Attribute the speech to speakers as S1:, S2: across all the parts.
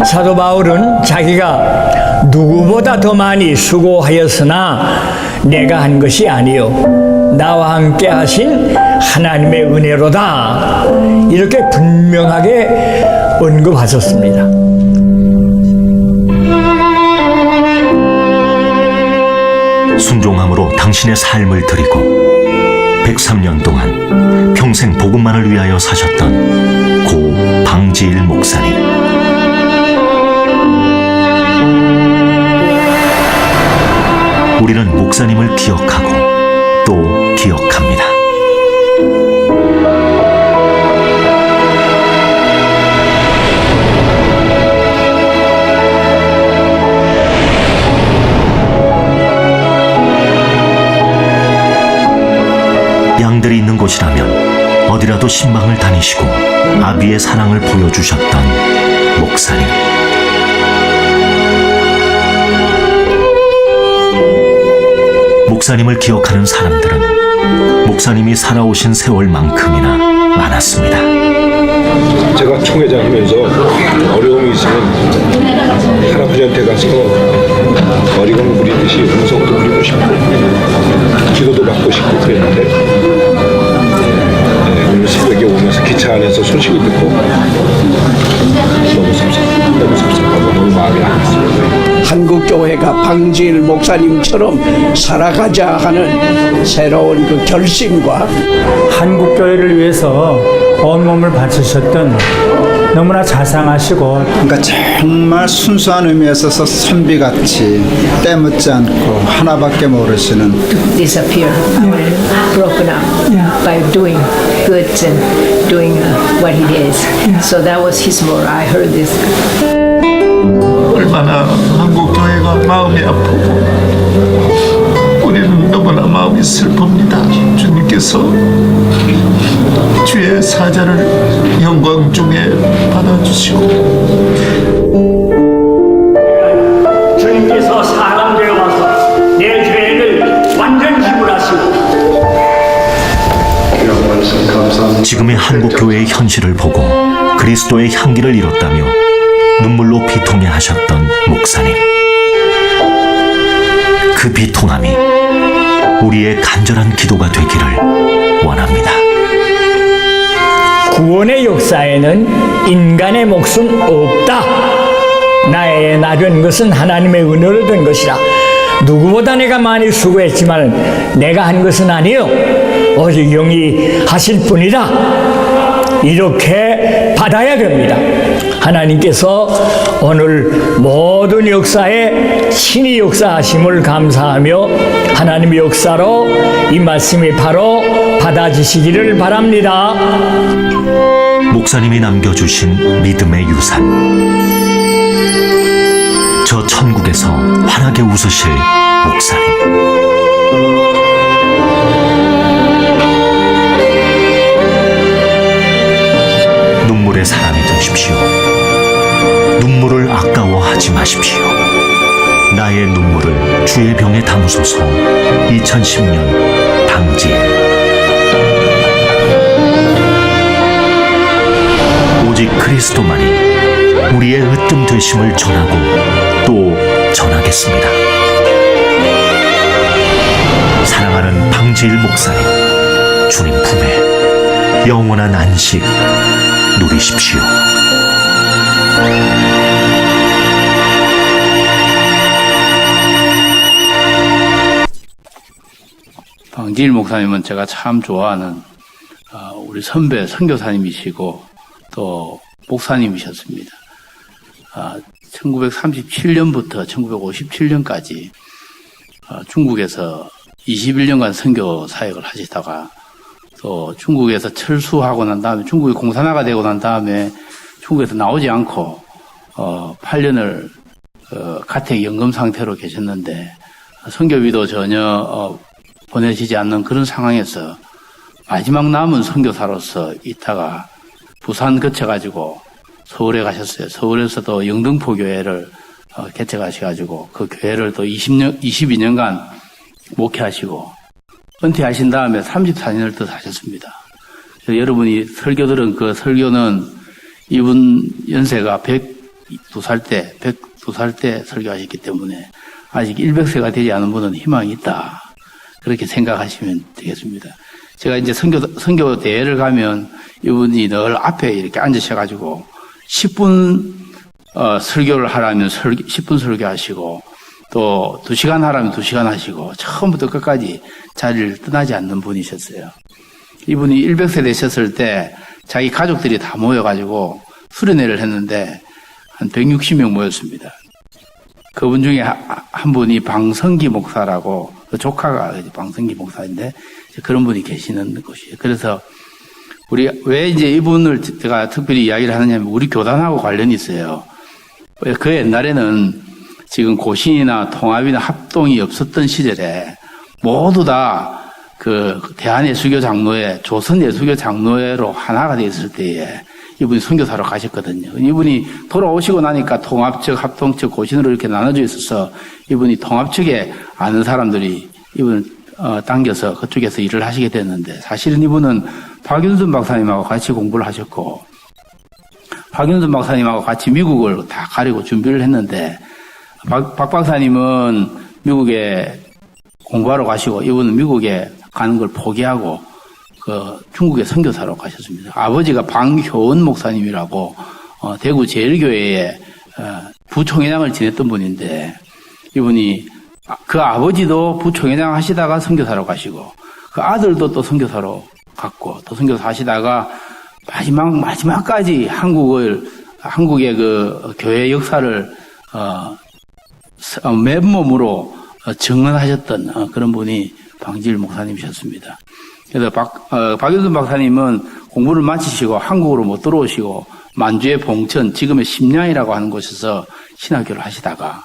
S1: 사도 바울은 자기가 누구보다 더 많이 수고하였으나 내가 한 것이 아니요 나와 함께 하신 하나님의 은혜로다, 이렇게 분명하게 언급하셨습니다.
S2: 순종함으로 당신의 삶을 드리고 103년 동안 평생 복음만을 위하여 사셨던 고 방지일 목사님. 우리는 목사님을 기억하고 또 기억합니다. 양들이 있는 곳이라면 어디라도 신방을 다니시고 아비의 사랑을 보여주셨던 목사님. 목사님을 기억하는 사람들은 목사님이 살아오신 세월만큼이나 많았습니다.
S3: 제가 총회장 하면서 어려움이 있으면 할아버지한테 가서 어리광 부리듯이 음성도 부리고 싶고 기도도 받고 싶고 그랬는데, 오늘 새벽에 오면서 기차 안에서 소식을 듣고 너무 섭섭하고 너무 마음이 아팠습니다.
S4: 한국교회가 방지일 목사님처럼 살아가자 하는 새로운 그 결심과
S5: 한국교회를 위해서 온몸을 바치셨던 너무나 자상하시고,
S6: 그러니까 정말 순수한 의미에서 선비같이 때묻지 않고 하나밖에 모르시는,
S7: disappear or broken up by doing good and doing what he is. So that was his moral. I heard this.
S8: 얼마나 한국교회가 마음이 아프고 우리는 너무나 마음이 슬픕니다. 주님께서 주의 사자를 영광 중에 받아주시고,
S1: 주님께서 사람 되어 와서 내 죄를 완전 지불하시고,
S2: 지금의 한국교회의 현실을 보고 그리스도의 향기를 잃었다며 눈물로 비통해 하셨던 목사님. 그 비통함이 우리의 간절한 기도가 되기를 원합니다.
S1: 구원의 역사에는 인간의 목숨 없다. 나의 나된 것은 하나님의 은혜로 된 것이라. 누구보다 내가 많이 수고했지만 내가 한 것은 아니요 오직 영이 하실 뿐이다. 이렇게 받아야 됩니다. 하나님께서 오늘 모든 역사에 신이 역사하심을 감사하며 하나님의 역사로 이 말씀이 바로 받아지시기를 바랍니다.
S2: 목사님이 남겨주신 믿음의 유산. 저 천국에서 환하게 웃으실 목사님. 눈물의 사람이 되십시오. 눈물을 아까워하지 마십시오. 나의 눈물을 주의 병에 담으소서. 2010년 방지일. 오직 그리스도만이 우리의 으뜸 되심을 전하고 또 전하겠습니다. 사랑하는 방지일 목사님, 주님 품에 영원한 안식 누리십시오.
S9: 방지일 목사님은 제가 참 좋아하는 우리 선배 선교사님이시고 또 목사님이셨습니다. 1937년부터 1957년까지 중국에서 21년간 선교 사역을 하시다가 또 중국에서 철수하고 난 다음에 중국이 공산화가 되고 난 다음에 중국에서 나오지 않고 8년을 가택 연금 상태로 계셨는데 선교비도 전혀 보내지지 않는 그런 상황에서 마지막 남은 선교사로서 있다가 부산 거쳐가지고 서울에 가셨어요. 서울에서도 영등포 교회를 개척하셔가지고 그 교회를 또 22년간 목회하시고 은퇴하신 다음에 34년을 더 사셨습니다. 그래서 여러분이 설교 들은 그 설교는 이분 연세가 102살 때 설교하셨기 때문에 아직 100세가 되지 않은 분은 희망이 있다. 그렇게 생각하시면 되겠습니다. 제가 이제 선교 대회를 가면 이분이 늘 앞에 이렇게 앉으셔가지고 10분 설교를 하라면 10분 설교하시고 또 2시간 하라면 2시간 하시고 처음부터 끝까지 자리를 떠나지 않는 분이셨어요. 이분이 100세 되셨을 때 자기 가족들이 다 모여가지고 수련회를 했는데 한 160명 모였습니다. 그분 중에 한 분이 방성기 목사라고 그 조카가 방성기 목사인데 그런 분이 계시는 곳이에요. 그래서 우리 왜 이제 이분을 제가 특별히 이야기를 하느냐면 우리 교단하고 관련이 있어요. 그 옛날에는 지금 고신이나 통합이나 합동이 없었던 시절에 모두 다 그 대한예수교 장로회, 조선예수교 장로회로 하나가 되어 있을 때에 이분이 선교사로 가셨거든요. 이분이 돌아오시고 나니까 통합 측, 합동 측, 고신으로 이렇게 나눠져 있어서 이분이 통합 측에 아는 사람들이 이분을 당겨서 그쪽에서 일을 하시게 됐는데 사실은 이분은 박윤순 박사님하고 같이 공부를 하셨고 박윤순 박사님하고 같이 미국을 다 가려고 준비를 했는데 박 박사님은 미국에 공부하러 가시고 이분은 미국에 가는 걸 포기하고 그 중국의 선교사로 가셨습니다. 아버지가 방효은 목사님이라고 대구 제일교회의 부총회장을 지냈던 분인데 이분이 그 아버지도 부총회장 하시다가 선교사로 가시고 그 아들도 또 선교사로 갔고 또 선교사 하시다가 마지막까지 한국의 그 교회 역사를 맨몸으로 증언하셨던 그런 분이 방지일 목사님이셨습니다. 그래서 박윤순 박사님은 공부를 마치시고 한국으로 못 들어오시고 만주의 봉천, 지금의 심양이라고 하는 곳에서 신학교를 하시다가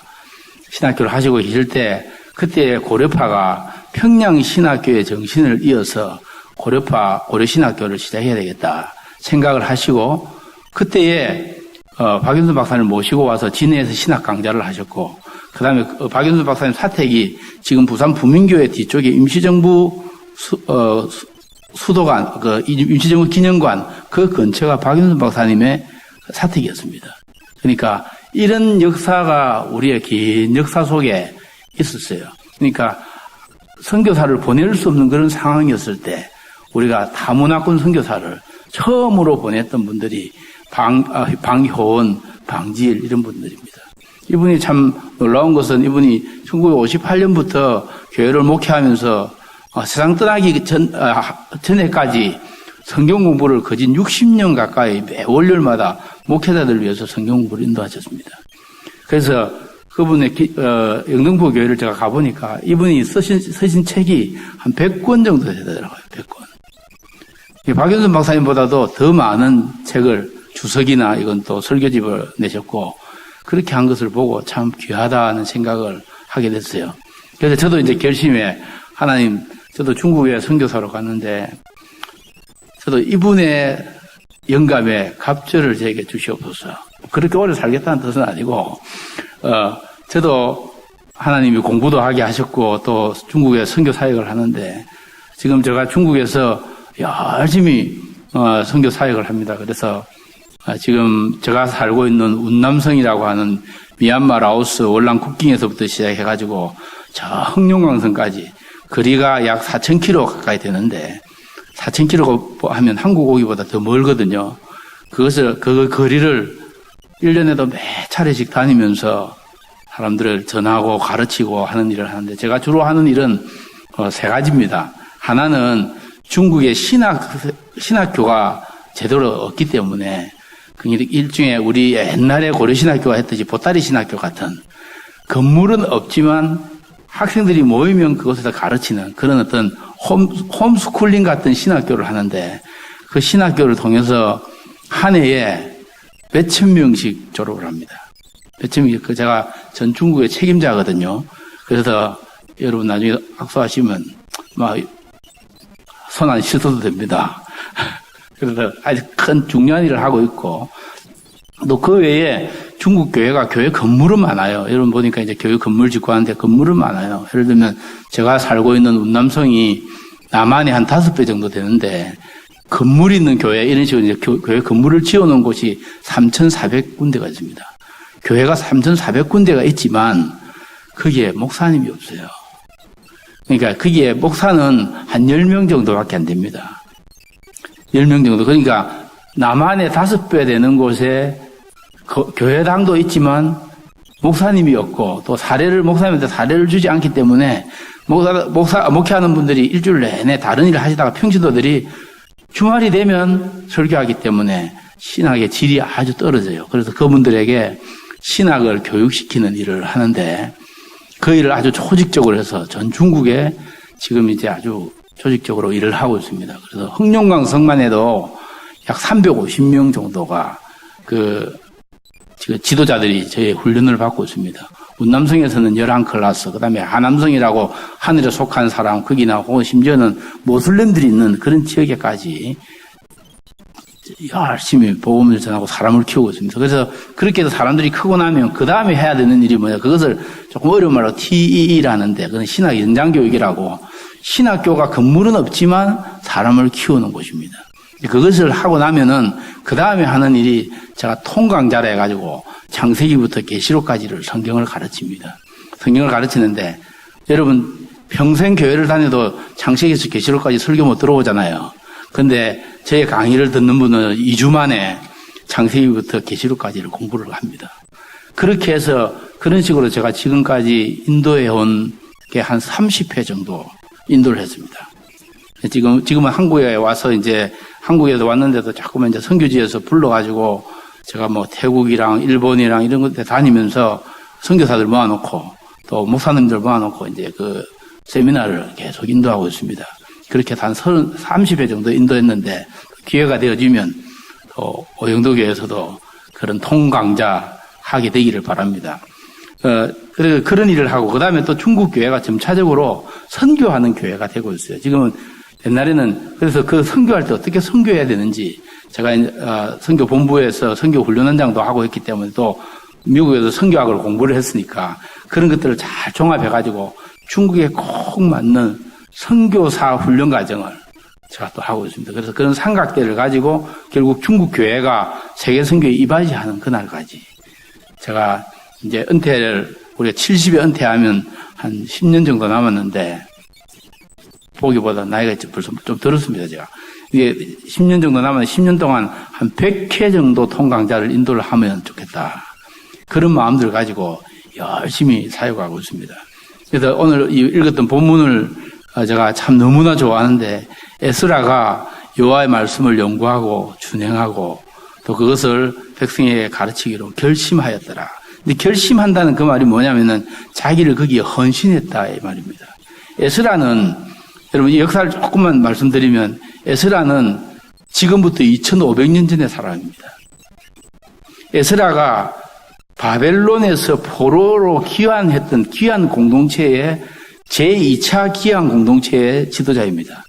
S9: 신학교를 하시고 계실 때 그때 고려파가 평양 신학교의 정신을 이어서 고려 신학교를 시작해야 되겠다 생각을 하시고 그때에 박윤순 박사님을 모시고 와서 진해에서 신학 강좌를 하셨고 그 다음에 박윤순 박사님 사택이 지금 부산 부민교회 뒤쪽에 임시정부 수도관, 임시정부 기념관 그 근처가 박윤순 박사님의 사택이었습니다. 그러니까 이런 역사가 우리의 긴 역사 속에 있었어요. 그러니까 선교사를 보낼 수 없는 그런 상황이었을 때 우리가 다문화권 선교사를 처음으로 보냈던 분들이 방효은, 방지일 이런 분들입니다. 이분이 참 놀라운 것은 이분이 1958년부터 교회를 목회하면서 세상 떠나기 전에까지 성경 공부를 거진 60년 가까이 매 월요일마다 목회자들을 위해서 성경 공부를 인도하셨습니다. 그래서 그분의 영등포 교회를 제가 가보니까 이분이 쓰신 책이 한 100권 정도 되더라고요. 100권. 박윤순 박사님보다도 더 많은 책을 주석이나 이건 또 설교집을 내셨고 그렇게 한 것을 보고 참 귀하다는 생각을 하게 됐어요. 그래서 저도 이제 결심에 하나님 저도 중국에 선교사로 갔는데 저도 이분의 영감에 갑절을 저에게 주시옵소서. 그렇게 오래 살겠다는 뜻은 아니고 저도 하나님이 공부도 하게 하셨고 또 중국에 선교 사역을 하는데 지금 제가 중국에서 열심히 선교 사역을 합니다. 그래서 지금 제가 살고 있는 운남성이라고 하는 미얀마, 라오스, 월남 국경에서부터 시작해가지고 저 흑룡강성까지 거리가 약 4,000km 가까이 되는데 4,000km 하면 한국 오기보다 더 멀거든요. 그 거리를 1년에도 몇 차례씩 다니면서 사람들을 전하고 가르치고 하는 일을 하는데 제가 주로 하는 일은 세 가지입니다. 하나는 중국의 신학교가 제대로 없기 때문에 일종의 우리 옛날에 고려신학교가 했듯이 보따리 신학교 같은 건물은 없지만 학생들이 모이면 그곳에서 가르치는 그런 어떤 홈스쿨링 같은 신학교를 하는데 그 신학교를 통해서 한 해에 몇천 명씩 졸업을 합니다. 몇천 명, 제가 전 중국의 책임자거든요. 그래서 여러분 나중에 학수하시면 손 안 씻어도 됩니다. 그래서 아주 큰 중요한 일을 하고 있고 또 그 외에 중국 교회가 교회 건물은 많아요. 여러분 보니까 이제 교회 건물 짓고 하는데 건물은 많아요. 예를 들면 제가 살고 있는 운남성이 남한의 한 5배 정도 되는데 건물이 있는 교회 이런 식으로 이제 교회 건물을 지어놓은 곳이 3,400군데가 있습니다. 교회가 3,400군데가 있지만 거기에 목사님이 없어요. 그러니까 거기에 목사는 한 10명 정도밖에 안 됩니다. 10명 정도. 그러니까 남한의 5배 되는 곳에 교회당도 있지만 목사님이 없고 또 목사님한테 사례를 주지 않기 때문에 목회하는 분들이 일주일 내내 다른 일을 하시다가 평신도들이 주말이 되면 설교하기 때문에 신학의 질이 아주 떨어져요. 그래서 그분들에게 신학을 교육시키는 일을 하는데 그 일을 아주 조직적으로 해서 전 중국에 지금 이제 아주 조직적으로 일을 하고 있습니다. 그래서 흑룡강 성만 해도 약 350명 정도가 지금 지도자들이 저희 훈련을 받고 있습니다. 운남성에서는 11클래스, 그 다음에 하남성이라고 하늘에 속한 사람, 거기나 혹은 심지어는 모슬렘들이 있는 그런 지역에까지 열심히 복음을 전하고 사람을 키우고 있습니다. 그래서 그렇게 해서 사람들이 크고 나면 그 다음에 해야 되는 일이 뭐냐. 그것을 조금 어려운 말로 TEE라는데, 그건 신학 연장교육이라고, 신학교가 건물은 없지만 사람을 키우는 곳입니다. 그것을 하고 나면은 그 다음에 하는 일이 제가 통강자라 해가지고 창세기부터 계시록까지를 성경을 가르칩니다. 성경을 가르치는데 여러분 평생 교회를 다녀도 창세기에서 계시록까지 설교 못 들어오잖아요. 근데 제 강의를 듣는 분은 2주 만에 창세기부터 계시록까지를 공부를 합니다. 그렇게 해서 그런 식으로 제가 지금까지 인도해 온 게 한 30회 정도 인도를 했습니다. 지금은 한국에 와서 이제 한국에도 왔는데도 자꾸만 이제 선교지에서 불러가지고 제가 뭐 태국이랑 일본이랑 이런 데 다니면서 선교사들 모아놓고 또 목사님들 모아놓고 이제 그 세미나를 계속 인도하고 있습니다. 그렇게 한 30회 정도 인도했는데 기회가 되어지면 또 오영도교에서도 그런 통강자 하게 되기를 바랍니다. 그래서 그런 일을 하고 그다음에 또 중국 교회가 점차적으로 선교하는 교회가 되고 있어요. 지금은 옛날에는 그래서 그 선교할 때 어떻게 선교해야 되는지 제가 선교 본부에서 선교 훈련원장도 하고 있기 때문에 또 미국에서 선교학을 공부를 했으니까 그런 것들을 잘 종합해가지고 중국에 꼭 맞는 선교사 훈련 과정을 제가 또 하고 있습니다. 그래서 그런 삼각대를 가지고 결국 중국 교회가 세계 선교에 이바지하는 그날까지 제가 이제 우리가 70에 은퇴하면 한 10년 정도 남았는데 보기보다 나이가 벌써 좀 들었습니다, 제가. 이게 10년 정도 남았는데 10년 동안 한 100회 정도 통강자를 인도를 하면 좋겠다. 그런 마음들을 가지고 열심히 사역하고 있습니다. 그래서 오늘 읽었던 본문을 제가 참 너무나 좋아하는데 에스라가 여호와의 말씀을 연구하고 준행하고 또 그것을 백성에게 가르치기로 결심하였더라. 근데 결심한다는 그 말이 뭐냐면은 자기를 거기에 헌신했다 이 말입니다. 에스라는 여러분 이 역사를 조금만 말씀드리면 에스라는 지금부터 2500년 전의 사람입니다. 에스라가 바벨론에서 포로로 귀환했던 귀환 공동체의 제2차 귀환 공동체의 지도자입니다.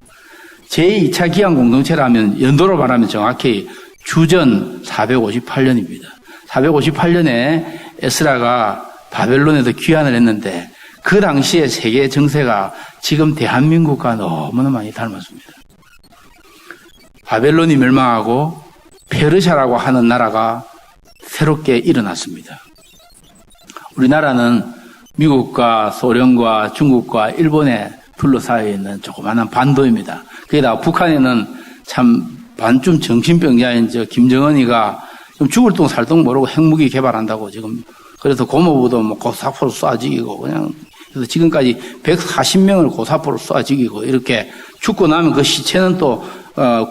S9: 제2차 귀환 공동체라면 연도로 말하면 정확히 주전 458년입니다. 458년에 에스라가 바벨론에서 귀환을 했는데 그 당시에 세계 정세가 지금 대한민국과 너무나 많이 닮았습니다. 바벨론이 멸망하고 페르시아라고 하는 나라가 새롭게 일어났습니다. 우리나라는 미국과 소련과 중국과 일본에 둘러싸여 있는 조그마한 반도입니다. 거기다가 북한에는 참 반쯤 정신병자인 김정은이가 좀 죽을 둥 살 둥 모르고 핵무기 개발한다고 지금 그래서 고모부도 뭐 고사포로 쏴 죽이고 그냥 그래서 지금까지 140명을 고사포로 쏴 죽이고 이렇게 죽고 나면 그 시체는 또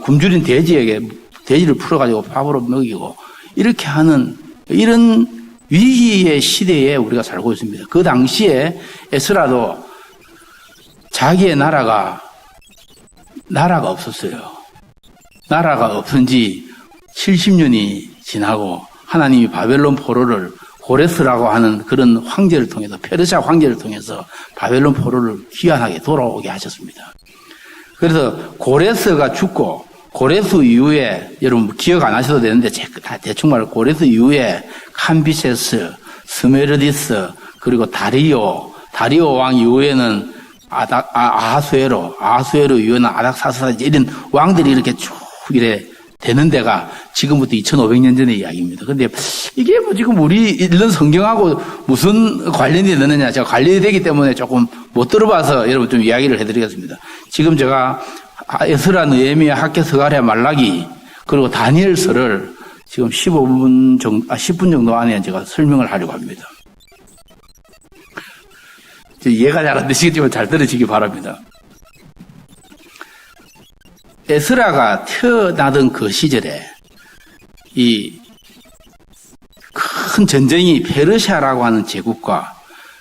S9: 굶주린 돼지를 풀어가지고 밥으로 먹이고 이렇게 하는 이런 위기의 시대에 우리가 살고 있습니다. 그 당시에 에스라도 자기의 나라가 없었어요. 나라가 없은 지 70년이 지나고 하나님이 바벨론 포로를 고레스라고 하는 그런 황제를 통해서 페르시아 황제를 통해서 바벨론 포로를 귀환하게 돌아오게 하셨습니다. 그래서 고레스가 죽고 고레스 이후에 여러분 기억 안 하셔도 되는데 다 대충 말해 고레스 이후에 캄비세스, 스메르디스 그리고 다리오 왕 이후에는 아하수에로 이후에는 아닥사스다 이런 왕들이 이렇게 쭉 이래 되는 데가 지금부터 2500년 전의 이야기입니다. 그런데 이게 뭐 지금 우리 읽는 성경하고 무슨 관련이 되느냐 제가 관련이 되기 때문에 조금 못 들어봐서 여러분 좀 이야기를 해드리겠습니다. 지금 제가 에스라, 느헤미야, 학개, 스가랴, 말라기 그리고 다니엘서를 지금 10분 정도 안에 제가 설명을 하려고 합니다. 이해가 잘 안 되시겠지만 잘 들으시기 바랍니다. 에스라가 태어나던 그 시절에 이 큰 전쟁이 페르시아라고 하는 제국과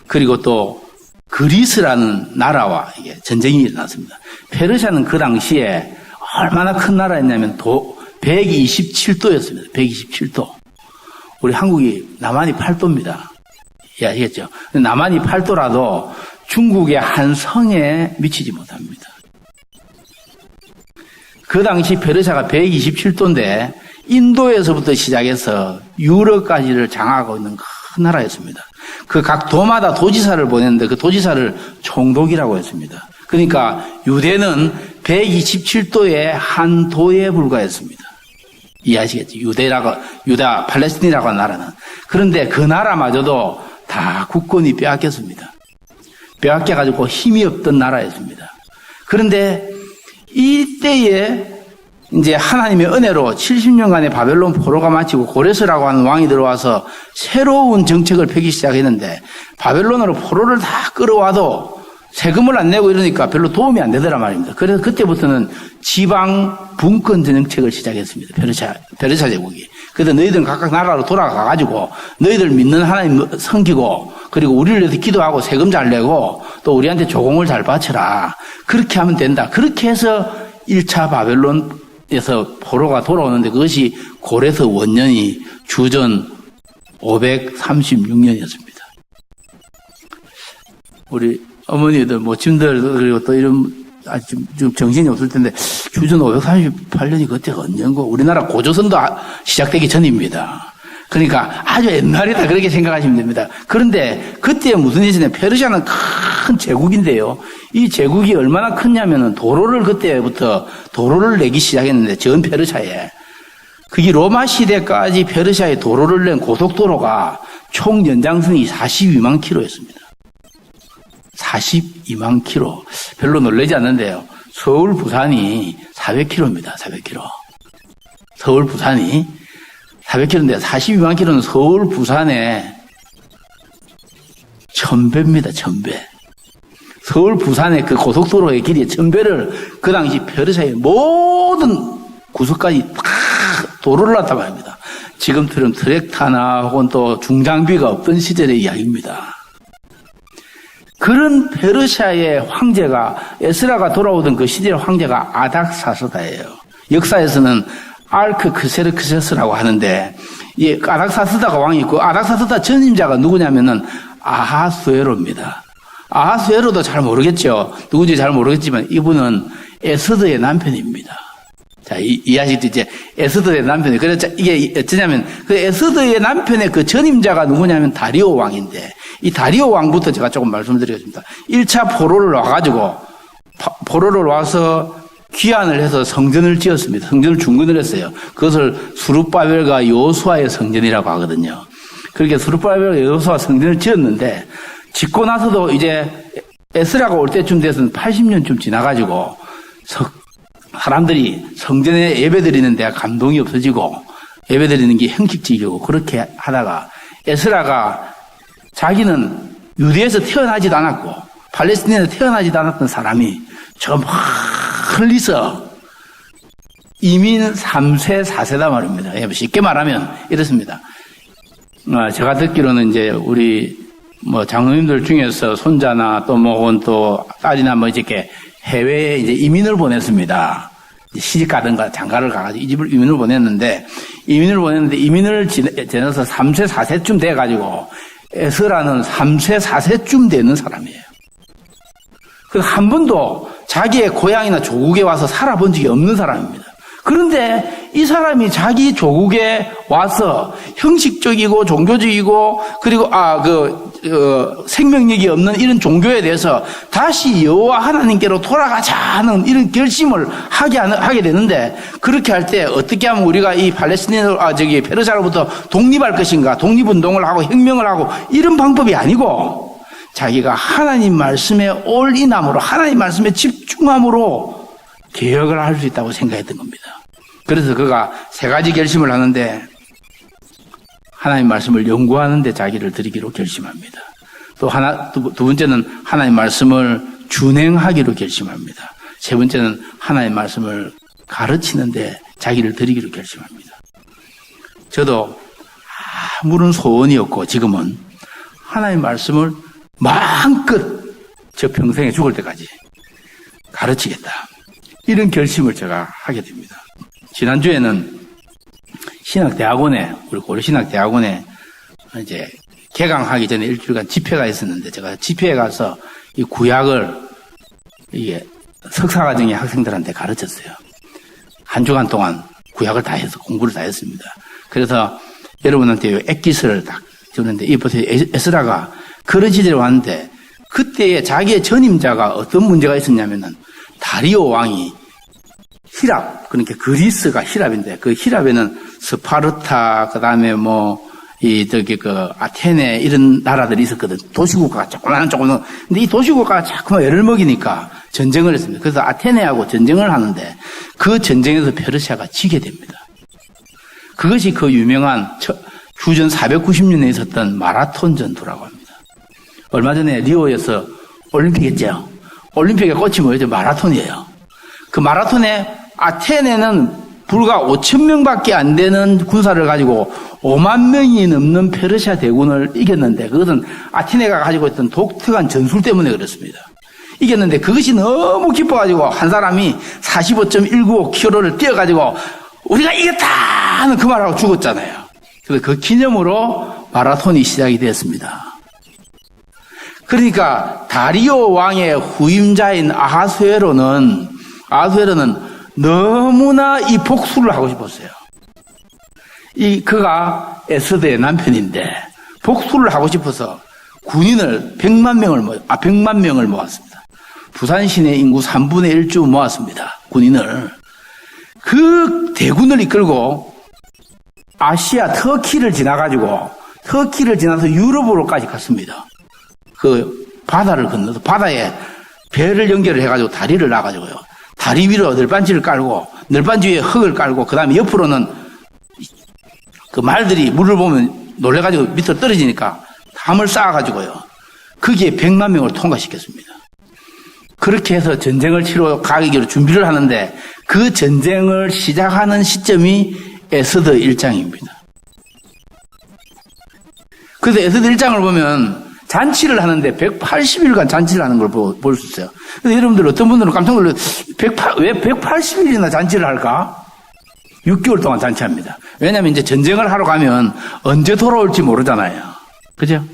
S9: 그리고 또 그리스라는 나라와 이게 전쟁이 일어났습니다. 페르시아는 그 당시에 얼마나 큰 나라였냐면 127도였습니다. 127도. 우리 한국이 남한이 8도입니다. 이해하시겠죠? 남한이 8도라도 중국의 한 성에 미치지 못합니다. 그 당시 페르시아가 127도인데 인도에서부터 시작해서 유럽까지를 장악하고 있는 큰 나라였습니다. 그 각 도마다 도지사를 보냈는데 그 도지사를 총독이라고 했습니다. 그러니까 유대는 127도의 한 도에 불과했습니다. 이해하시겠죠? 유다, 팔레스틴이라고 하는 나라는. 그런데 그 나라마저도 다 국권이 빼앗겼습니다. 빼앗겨가지고 힘이 없던 나라였습니다. 그런데 이때에 이제 하나님의 은혜로 70년간의 바벨론 포로가 마치고 고레스라고 하는 왕이 들어와서 새로운 정책을 펴기 시작했는데 바벨론으로 포로를 다 끌어와도 세금을 안 내고 이러니까 별로 도움이 안 되더란 말입니다. 그래서 그때부터는 지방 분권 정책을 시작했습니다. 페르시아 제국이. 그래서 너희들은 각각 나라로 돌아가가지고 너희들 믿는 하나님 섬기고 그리고 우리를 위해서 기도하고 세금 잘 내고 또 우리한테 조공을 잘 바쳐라. 그렇게 하면 된다. 그렇게 해서 1차 바벨론에서 포로가 돌아오는데 그것이 고레스 원년이 주전 536년이었습니다. 우리 어머니들, 모친들, 그리고 또 이런, 좀 정신이 없을 텐데, 주전 538년이 그때가 언젠고, 우리나라 고조선도 시작되기 전입니다. 그러니까 아주 옛날이다, 그렇게 생각하시면 됩니다. 그런데 그때 무슨 일이 있냐면, 페르시아는 큰 제국인데요. 이 제국이 얼마나 컸냐면은, 그때부터 도로를 내기 시작했는데, 전 페르시아에. 그게 로마 시대까지 페르시아에 도로를 낸 고속도로가 총 연장선이 42만 킬로였습니다. 42만 킬로. 별로 놀라지 않는데요. 서울, 부산이 400킬로입니다. 400킬로. 서울, 부산이 400킬로인데 42만 킬로는 서울, 부산에 1000배입니다. 1000배. 서울, 부산의 그 고속도로의 길이 1000배를 그 당시 페르시아의 모든 구석까지 다 도로를 놨다고 합니다. 지금처럼 트랙타나 혹은 또 중장비가 없던 시절의 이야기입니다. 그런 페르시아의 황제가 에스라가 돌아오던 그 시절의 황제가 아닥사스다예요. 역사에서는 알크크세르크세스라고 하는데 이 아닥사스다가 왕이 있고 아닥사스다 전임자가 누구냐면은 아하수에로입니다. 아하수에로도 잘 모르겠죠. 누군지 잘 모르겠지만 이분은 에스더의 남편입니다. 자, 이해하시죠? 이제 에스더의 남편이. 그래서 이게 어쩌냐면 그 에스더의 남편의 그 전임자가 누구냐면 다리오 왕인데 이 다리오 왕부터 제가 조금 말씀드리겠습니다. 1차 포로를 와서 귀환을 해서 성전을 지었습니다. 성전을 중건을 했어요. 그것을 수룹바벨과 여호수아의 성전이라고 하거든요. 그렇게 수룹바벨과 여호수아 성전을 지었는데 짓고 나서도 이제 에스라가 올 때쯤 돼서는 80년쯤 지나가지고 사람들이 성전에 예배드리는 데가 감동이 없어지고 예배드리는 게 형식적이고 그렇게 하다가 에스라가 자기는 유대에서 태어나지도 않았고 팔레스틴에서 태어나지도 않았던 사람이 저 멀리서 이민 3세 4세다 말입니다. 쉽게 말하면 이렇습니다. 제가 듣기로는 이제 우리 장로님들 중에서 손자나 또 또 딸이나 이렇게 해외에 이제 이민을 보냈습니다. 시집 가든가 장가를 가가지고 이 집을 이민을 보냈는데 이민을 지나서 3세 4세쯤 돼가지고 에스라는 3세 4세쯤 되는 사람이에요. 그래서 한 번도 자기의 고향이나 조국에 와서 살아본 적이 없는 사람입니다. 그런데 이 사람이 자기 조국에 와서 형식적이고 종교적이고 그리고 생명력이 없는 이런 종교에 대해서 다시 여호와 하나님께로 돌아가자 하는 이런 결심을 하게 되는데, 그렇게 할 때 어떻게 하면 우리가 이 페르시아로부터 독립할 것인가, 독립운동을 하고 혁명을 하고 이런 방법이 아니고 자기가 하나님 말씀에 올인함으로, 하나님 말씀에 집중함으로 개혁을 할 수 있다고 생각했던 겁니다. 그래서 그가 3가지 결심을 하는데, 하나님 말씀을 연구하는 데 자기를 들이기로 결심합니다. 또 두 번째는 하나님 말씀을 준행하기로 결심합니다. 3번째는 하나님 말씀을 가르치는 데 자기를 들이기로 결심합니다. 저도 아무런 소원이었고 지금은 하나님 말씀을 마음껏 저 평생에 죽을 때까지 가르치겠다, 이런 결심을 제가 하게 됩니다. 지난주에는 우리 고려신학대학원에 이제 개강하기 전에 일주일간 집회가 있었는데, 제가 집회에 가서 이 구약을 이게 석사과정의 학생들한테 가르쳤어요. 1주간 동안 구약을 다 해서 공부를 다 했습니다. 그래서 여러분한테 액기스를 딱 주는데, 이 보세요. 에스라가 그런 시절에 왔는데, 그때의 자기의 전임자가 어떤 문제가 있었냐면은, 다리오 왕이 히랍, 그러니까 그리스가 히랍인데, 그 히랍에는 스파르타, 그 다음에 아테네, 이런 나라들이 있었거든. 도시국가가 조그만. 근데 이 도시국가가 자꾸만 애를 먹이니까 전쟁을 했습니다. 그래서 아테네하고 전쟁을 하는데, 그 전쟁에서 페르시아가 지게 됩니다. 그것이 그 유명한 주전 490년에 있었던 마라톤 전투라고 합니다. 얼마 전에 리오에서 올림픽 했죠. 올림픽의 꽃이 뭐였죠? 마라톤이에요. 그 마라톤에 아테네는 불과 5,000명밖에 안 되는 군사를 가지고 5만 명이 넘는 페르시아 대군을 이겼는데, 그것은 아테네가 가지고 있던 독특한 전술 때문에 그렇습니다. 이겼는데 그것이 너무 기뻐가지고 한 사람이 45.195km를 뛰어가지고 우리가 이겼다 하는 그 말하고 죽었잖아요. 그래서 그 기념으로 마라톤이 시작이 됐습니다. 그러니까 다리오 왕의 후임자인 아하수에로는 너무나 이 복수를 하고 싶었어요. 그가 에스더의 남편인데 복수를 하고 싶어서 군인을 100만 명을 모았습니다. 부산 시내 인구 3분의 1쯤 모았습니다. 군인을. 그 대군을 이끌고 아시아 터키를 지나서 유럽으로까지 갔습니다. 그 바다를 건너서 바다에 배를 연결을 해가지고 다리를 놔가지고요. 다리 위로 널빤지를 깔고, 널빤지 위에 흙을 깔고, 그 다음에 옆으로는 그 말들이 물을 보면 놀래가지고 밑으로 떨어지니까 담을 쌓아가지고요. 거기에 100만 명을 통과시켰습니다. 그렇게 해서 전쟁을 치러 가기로 준비를 하는데, 그 전쟁을 시작하는 시점이 에스더 1장입니다. 그래서 에스더 1장을 보면 잔치를 하는데 180일간 잔치를 하는 걸 볼 수 있어요. 그래서 여러분들 어떤 분들은 깜짝 놀라요. 왜 180일이나 잔치를 할까? 6개월 동안 잔치합니다. 왜냐하면 이제 전쟁을 하러 가면 언제 돌아올지 모르잖아요. 그죠?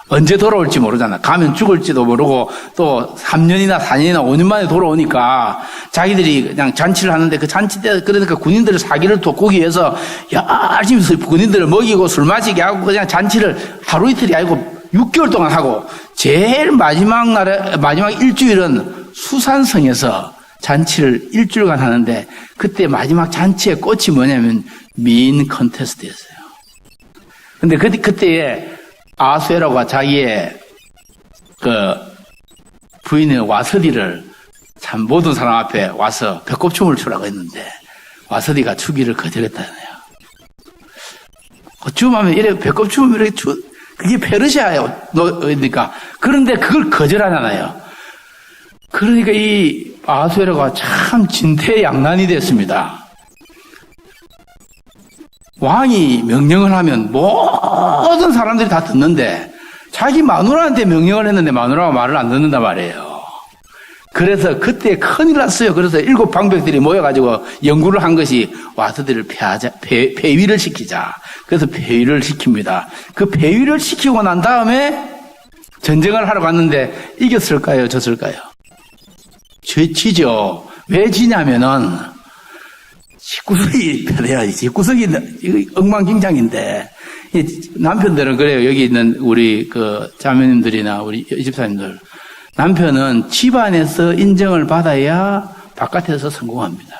S9: 언제 돌아올지 모르잖아. 가면 죽을지도 모르고 또 3년이나 4년이나 5년 만에 돌아오니까 자기들이 그냥 잔치를 하는데, 그 잔치 때 그러니까 군인들의 사기를 돋구기 위해서 열심히 군인들을 먹이고 술 마시게 하고 그냥 잔치를 하루 이틀이 아니고 6개월 동안 하고, 제일 마지막 일주일은 수산성에서 잔치를 일주일간 하는데, 그때 마지막 잔치의 꽃이 뭐냐면 미인 컨테스트였어요. 근데 그때에 아하수에로가 자기의 그 부인의 와서디를 참 모든 사람 앞에 와서 배꼽춤을 추라고 했는데, 와서디가 추기를 거절했다네요. 춤하면 이래 배꼽춤을 이렇게 그게 페르시아예요. 그러니까. 그런데 그걸 거절하잖아요. 그러니까 이 아하수에로가 참 진퇴양난이 됐습니다. 왕이 명령을 하면 모든 사람들이 다 듣는데, 자기 마누라한테 명령을 했는데 마누라가 말을 안 듣는단 말이에요. 그래서 그때 큰일 났어요. 그래서 7 방백들이 모여가지고 연구를 한 것이 와서들을 폐위를 시키자. 그래서 폐위를 시킵니다. 그 폐위를 시키고 난 다음에 전쟁을 하러 갔는데 이겼을까요? 졌을까요? 지죠. 왜 지냐면은 집구석이 편해야지. 집구석이 엉망진창인데, 남편들은 그래요. 여기 있는 우리 그 자매님들이나 우리 집사님들. 남편은 집안에서 인정을 받아야 바깥에서 성공합니다.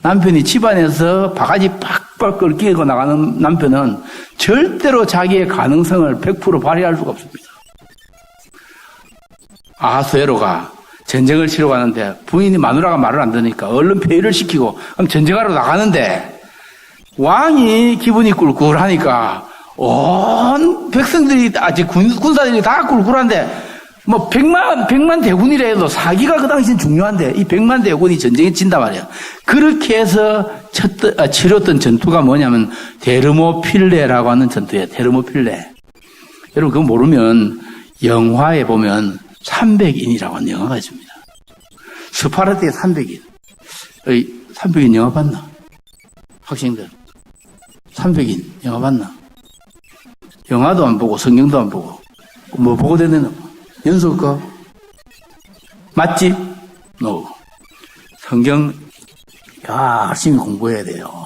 S9: 남편이 집안에서 바가지 팍팍 끓이고 나가는 남편은 절대로 자기의 가능성을 100% 발휘할 수가 없습니다. 아하수에로가 전쟁을 치러 가는데 부인이 마누라가 말을 안 듣으니까 얼른 폐위를 시키고 그럼 전쟁하러 나가는데 왕이 기분이 꿀꿀하니까 온 백성들이 아직 군사들이 다 꿀꿀한데 뭐 100만 대군이라 해도 사기가 그 당시엔 중요한데 이 100만 대군이 전쟁에 진단 말이야. 그렇게 해서 치렀던 전투가 뭐냐면 데르모필레라고 하는 전투예요. 데르모필레. 여러분 그거 모르면 영화에 보면 300인이라고 하는 영화가 있습니다. 스파르타의 300인. 300인 영화 봤나? 학생들. 300인 영화 봤나? 영화도 안 보고 성경도 안 보고 뭐 보고 되는 연속거 맞지? 성경 열심히 공부해야 돼요.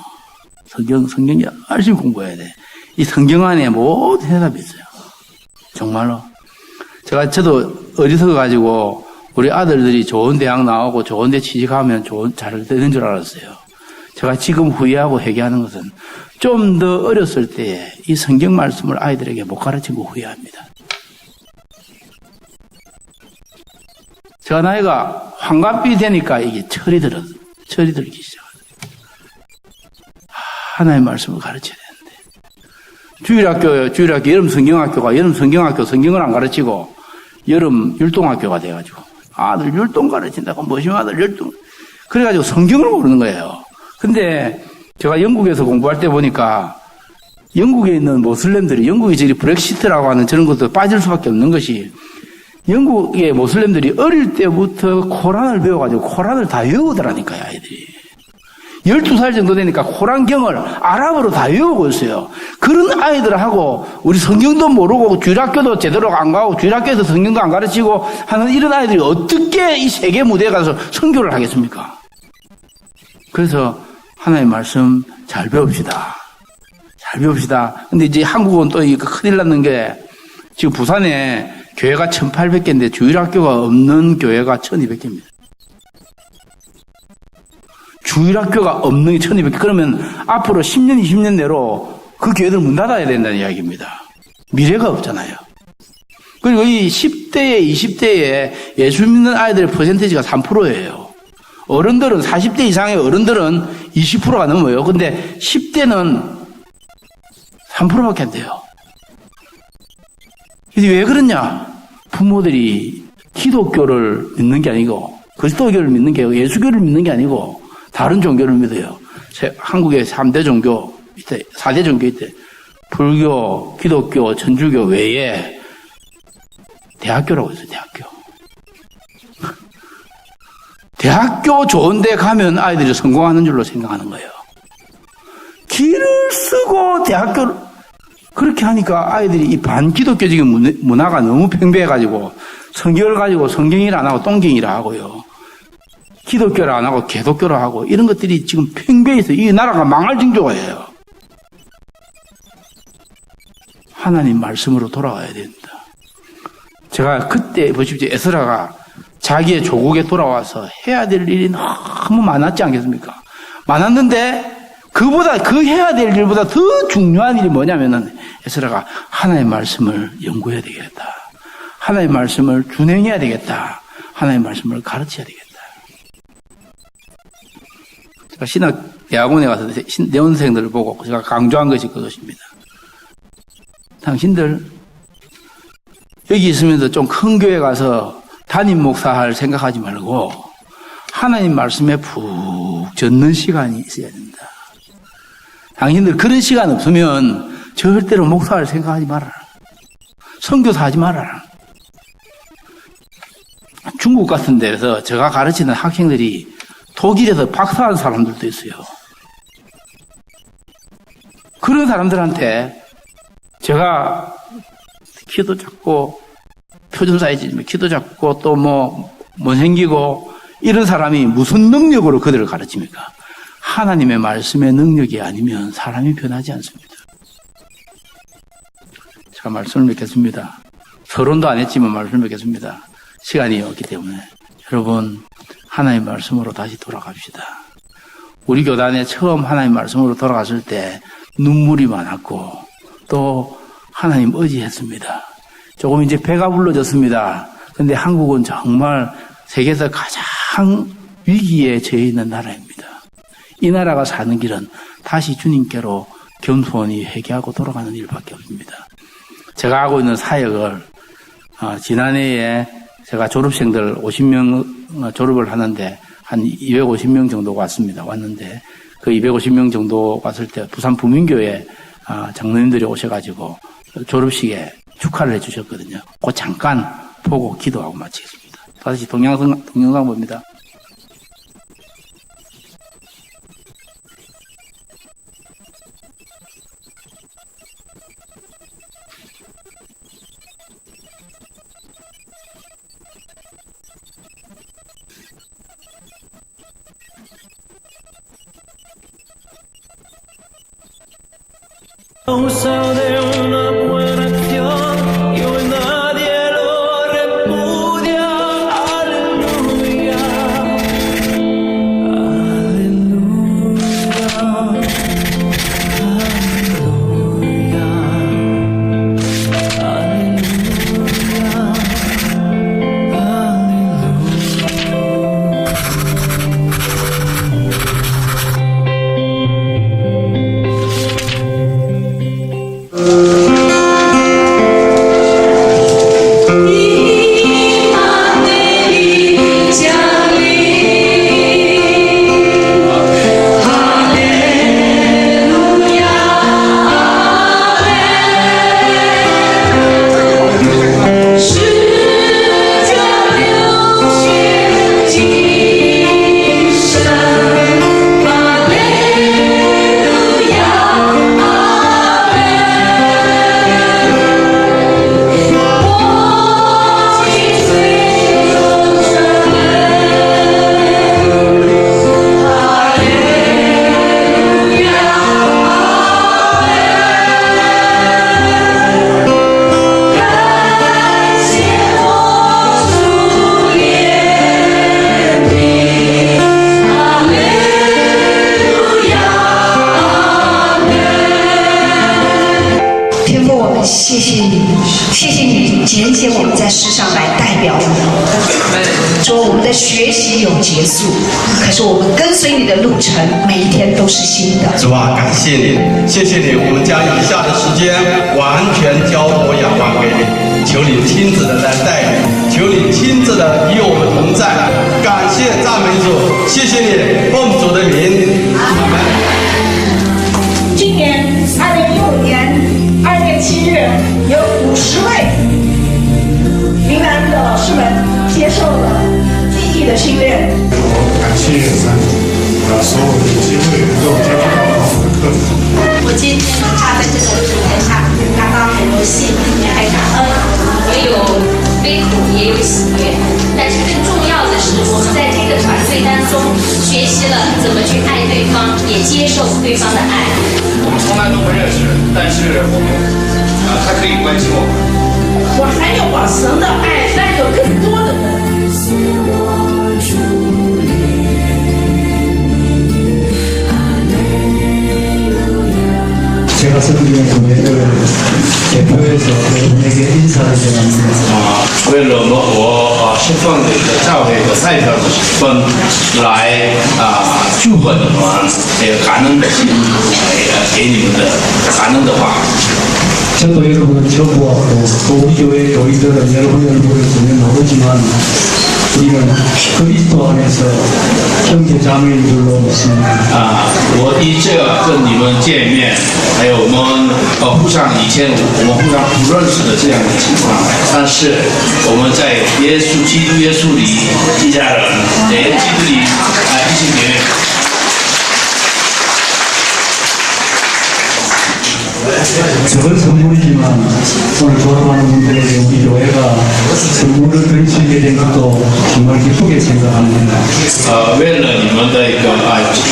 S9: 성경 열심히 공부해야 돼. 이 성경 안에 모든 해답이 있어요. 정말로. 저도 어리석어 가지고 우리 아들들이 좋은 대학 나오고 좋은 데 취직하면 잘 되는 줄 알았어요. 제가 지금 후회하고 회개하는 것은 좀 더 어렸을 때에 이 성경 말씀을 아이들에게 못 가르친 거 후회합니다. 제가 나이가 환갑이 되니까 이게 철이 들기 시작하더라고요. 하나의 말씀을 가르쳐야 되는데. 주일학교 여름 성경학교가 여름 성경학교 성경을 안 가르치고 여름 율동학교가 돼가지고 아들 율동 가르친다고 멋있는 아들 율동. 그래가지고 성경을 모르는 거예요. 근데 제가 영국에서 공부할 때 보니까 영국에 있는 모슬렘들이 영국이 저기 브렉시트라고 하는 저런 것도 빠질 수밖에 없는 것이 영국의 모슬렘들이 어릴 때부터 코란을 배워가지고 코란을 다 외우더라니까요, 아이들이. 12살 정도 되니까 코란경을 아랍어로 다 외우고 있어요. 그런 아이들하고 우리 성경도 모르고 주일학교도 제대로 안 가고 주일학교에서 성경도 안 가르치고 하는 이런 아이들이 어떻게 이 세계 무대에 가서 선교를 하겠습니까? 그래서 하나님 말씀 잘 배웁시다. 잘 배웁시다. 근데 이제 한국은 또 이거 큰일 났는 게 지금 부산에 교회가 1800개인데 주일학교가 없는 교회가 1200개입니다. 주일학교가 없는 게 1200개. 그러면 앞으로 10년, 20년 내로 그 교회들 문 닫아야 된다는 이야기입니다. 미래가 없잖아요. 그리고 이 10대에, 20대에 예수 믿는 아이들의 퍼센테이지가 3%예요. 어른들은 40대 이상의 어른들은 20%가 넘어요. 근데 10대는 3%밖에 안 돼요. 왜 그러냐? 부모들이 기독교를 믿는 게 아니고 그리스도교를 믿는 게 아니고 예수교를 믿는 게 아니고 다른 종교를 믿어요. 한국에 3대 종교 있대, 4대 종교 있대. 불교, 기독교, 천주교 외에 대학교라고 있어요. 대학교 좋은 데 가면 아이들이 성공하는 줄로 생각하는 거예요. 길을 쓰고 대학교를 그렇게 하니까 아이들이 이 반기독교적인 문화가 너무 팽배해가지고 성경을 가지고 성경일 안 하고 똥경이라 하고요. 기독교를 안 하고 개독교를 하고 이런 것들이 지금 팽배해서 이 나라가 망할 징조예요. 하나님 말씀으로 돌아와야 됩니다. 제가 그때 보십시오. 에스라가 자기의 조국에 돌아와서 해야 될 일이 너무 많았지 않겠습니까? 많았는데 그 해야 될 일보다 더 중요한 일이 뭐냐면은 에스라가 하나님의 말씀을 연구해야 되겠다. 하나님의 말씀을 준행해야 되겠다. 하나님의 말씀을 가르쳐야 되겠다. 제가 신학대학원에 가서 내원생들을 보고 제가 강조한 것이 그것입니다. 당신들 여기 있으면서 좀 큰 교회 가서 담임 목사 할 생각하지 말고 하나님 말씀에 푹 젖는 시간이 있어야 된다. 당신들 그런 시간 없으면 절대로 목사할 생각하지 말아라. 선교사 하지 말아라. 중국 같은 데서 제가 가르치는 학생들이 독일에서 박사한 사람들도 있어요. 그런 사람들한테 제가 키도 작고 표준 사이즈지만 키도 작고 또 못생기고 이런 사람이 무슨 능력으로 그들을 가르칩니까? 하나님의 말씀의 능력이 아니면 사람이 변하지 않습니다. 제가 말씀을 맺겠습니다. 서론도 안 했지만 말씀을 맺겠습니다. 시간이 없기 때문에. 여러분, 하나님의 말씀으로 다시 돌아갑시다. 우리 교단에 처음 하나님 말씀으로 돌아갔을 때 눈물이 많았고 또 하나님 의지했습니다. 조금 이제 배가 불러졌습니다. 근데 한국은 정말 세계에서 가장 위기에 처해 있는 나라입니다. 이 나라가 사는 길은 다시 주님께로 겸손히 회개하고 돌아가는 일밖에 없습니다. 제가 하고 있는 사역을 지난해에 제가 졸업생들 50명 졸업을 하는데 한 250명 정도가 왔는데 그 250명 정도 왔을 때 부산 부민교회 장로님들이 오셔가지고 졸업식에 축하를 해주셨거든요. 그 잠깐 보고 기도하고 마치겠습니다. 다시 동영상 봅니다.
S10: Causa de una buena acción y hoy nadie lo repudia. Aleluya, aleluya, aleluya,
S11: 谢谢你，谢谢你拣选我们在世上来代表你。说我们的学习有结束，可是我们跟随你的路程，每一天都是新的。
S12: 主啊，感谢你，谢谢你，我们将以下的时间完全交托仰望给你，求你亲自的来带领，求你亲自的与我们同在。感谢赞美主，谢谢你，奉主的名，阿门。
S11: 今年2015年2月7日，有50位云南的老师们接受了记忆的训练。
S13: 感谢神，所有的机会能够接触到我们的课程。
S14: 我今天站在这个舞台上，感到很荣幸，也很感恩。我有悲苦，也有喜悦，但是更重要的是，我们在这个团队当中学习了怎么去爱对方，也接受对方的爱。
S15: 我们从来都不认识，但是我们他可以关心我们。
S11: 我还要把神的爱带给更多的人。
S5: 제가 섬기는 교회를 대표해서 여러분에게 인사를 드립니다.
S15: 为了我释放这个教会的代表的身份来祝贺你们，这个感恩的心给你们的感恩的话。
S5: 저도 여러분을 전부하고 또 우리 교회 교인들은 여러분을 전혀 모르지만 우리는 그리스도 안에서 형제 자매인들로 있습니다.
S15: 我第一次跟你们见面，还有我们互相以前我们互相不认识的这样的情况，但是我们在基督耶稣里一家人，在基督里一起结缘。
S5: 적은 선물이지만 오늘 졸업하는 분들에게 우리 교회가 선물을 드릴 수 있게 된 것도 정말 정말 기쁘게 생각합니다.
S15: 为了你们的一个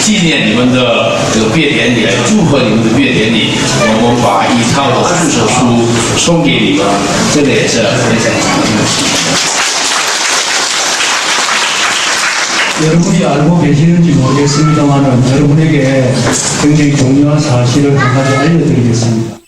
S15: 纪念你们的这个毕业典礼，祝贺你们的毕业典礼，我们把一套的祝寿书送给你们，这个也是非常感恩。
S5: 여러분이 알고 계시는지 모르겠습니다만 여러분에게 굉장히 중요한 사실을 한 가지 알려드리겠습니다.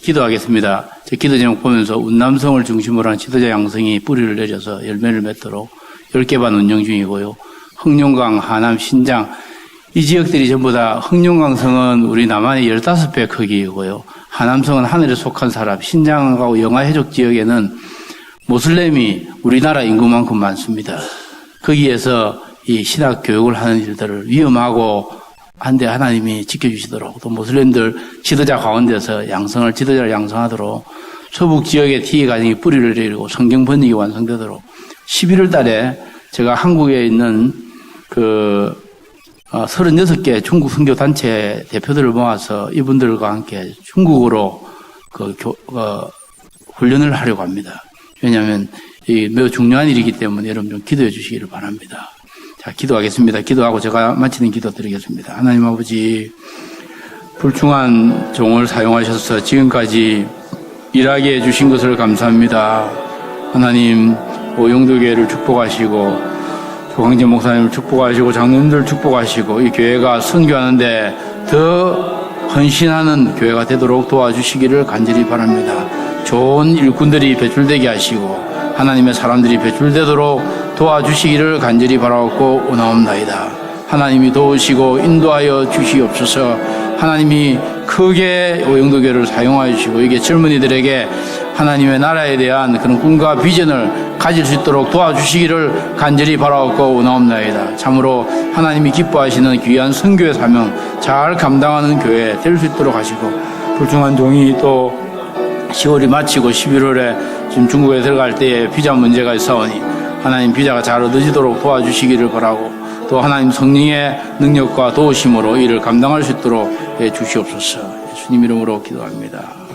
S9: 기도하겠습니다. 제 기도 제목 보면서 운남성을 중심으로 한 지도자 양성이 뿌리를 내려서 열매를 맺도록 10개 반 운영 중이고요. 흑룡강, 하남, 신장 이 지역들이 전부 다 흑룡강성은 우리 남한의 15배 크기이고요. 하남성은 하늘에 속한 사람, 신장하고 영하 해적 지역에는 모슬렘이 우리나라 인구만큼 많습니다. 거기에서 이 신학 교육을 하는 일들을 위험하고 한데 하나님이 지켜주시도록 또 모슬렘들 지도자 가운데서 양성을 지도자를 양성하도록 서북 지역의 티에 가정이 뿌리를 내리고 성경 번역이 완성되도록 11월 달에 제가 한국에 있는 36개 중국 선교 단체 대표들을 모아서 이분들과 함께 중국어로 훈련을 하려고 합니다. 왜냐하면 이 매우 중요한 일이기 때문에 여러분 좀 기도해 주시기를 바랍니다. 자, 기도하겠습니다. 기도하고 제가 마치는 기도 드리겠습니다. 하나님 아버지, 불충한 종을 사용하셔서 지금까지 일하게 해주신 것을 감사합니다. 하나님, 오영도교회를 축복하시고, 조광재 목사님을 축복하시고, 장로님들 축복하시고, 이 교회가 선교하는데 더 헌신하는 교회가 되도록 도와주시기를 간절히 바랍니다. 좋은 일꾼들이 배출되게 하시고, 하나님의 사람들이 배출되도록 도와주시기를 간절히 바라옵고 원하옵나이다. 하나님이 도우시고 인도하여 주시옵소서. 하나님이 크게 오영도교를 사용하여 주시고 이게 젊은이들에게 하나님의 나라에 대한 그런 꿈과 비전을 가질 수 있도록 도와주시기를 간절히 바라옵고 원하옵나이다. 참으로 하나님이 기뻐하시는 귀한 선교의 사명 잘 감당하는 교회 될 수 있도록 하시고, 불충한 종이 또 10월이 마치고 11월에 지금 중국에 들어갈 때에 비자 문제가 있사오니 하나님 비자가 잘 얻어지도록 도와주시기를 바라고, 또 하나님 성령의 능력과 도우심으로 이를 감당할 수 있도록 해 주시옵소서. 예수님 이름으로 기도합니다.